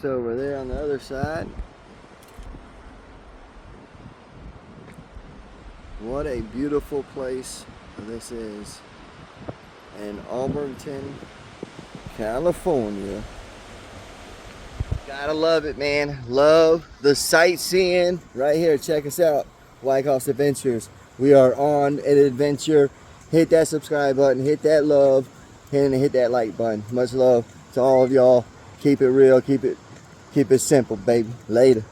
It's over there on the other side. What a beautiful place this is in Auburnton, California. Gotta love it, man. Love the sightseeing right here. Check us out, White House Adventures. We are on an adventure. Hit that subscribe button, hit that love, and hit that like button. Much love to all of y'all. Keep it real, keep it simple, baby. Later.